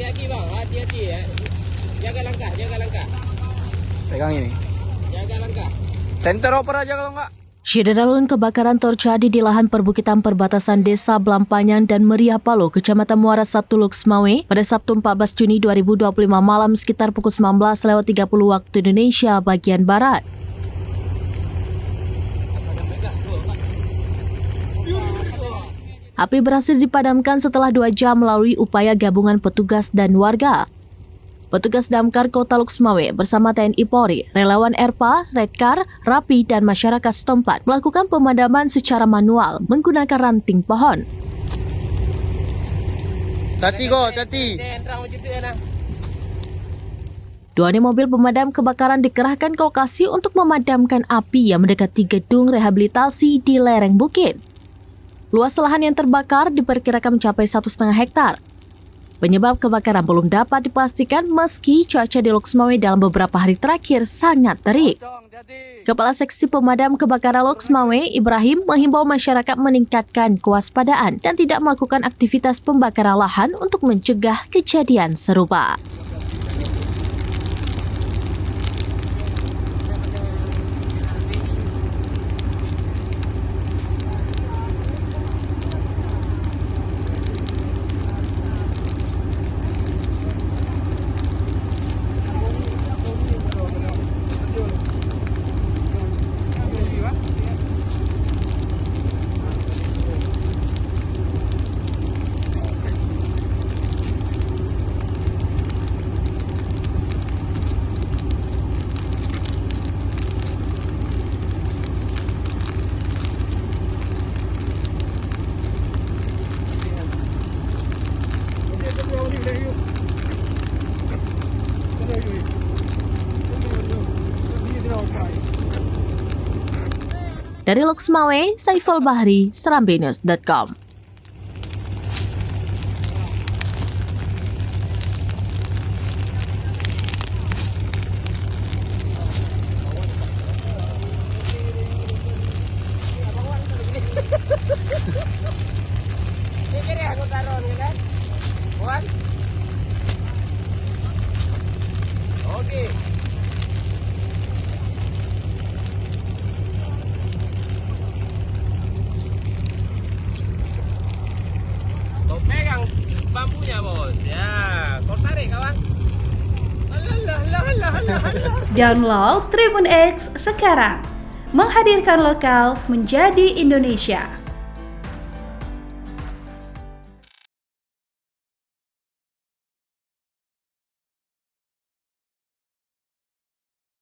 Hati-hati bang, hati-hati ya. Jaga langkah, jaga langkah. Pegang ini. Jaga langkah. Center oper aja kalau enggak. Syederalun kebakaran terjadi di lahan perbukitan perbatasan Desa Belampanyang dan Meriah Palo, Kecamatan Muara 1 Loksmawe pada Sabtu 14 Juni 2025 malam sekitar pukul 19.30 waktu Indonesia bagian Barat. Api berhasil dipadamkan setelah 2 jam melalui upaya gabungan petugas dan warga. Petugas Damkar Kota Loksmawe bersama TNI Polri, relawan ERPA, Redcar, Rapi, dan masyarakat setempat melakukan pemadaman secara manual menggunakan ranting pohon. Tati go, tati. Dua unit mobil pemadam kebakaran dikerahkan ke lokasi untuk memadamkan api yang mendekati gedung rehabilitasi di lereng bukit. Luas lahan yang terbakar diperkirakan mencapai 1,5 hektar. Penyebab kebakaran belum dapat dipastikan meski cuaca di Loksmawe dalam beberapa hari terakhir sangat terik. Kepala Seksi Pemadam Kebakaran Loksmawe, Ibrahim, menghimbau masyarakat meningkatkan kewaspadaan dan tidak melakukan aktivitas pembakaran lahan untuk mencegah kejadian serupa. Dari Loksmawe, Saiful Bahri, serambinews.com. Oke. Kau pegang bambunya bos. Ya, kau tarik kawan. Alah. Download Tribun X sekarang. Menghadirkan lokal menjadi Indonesia.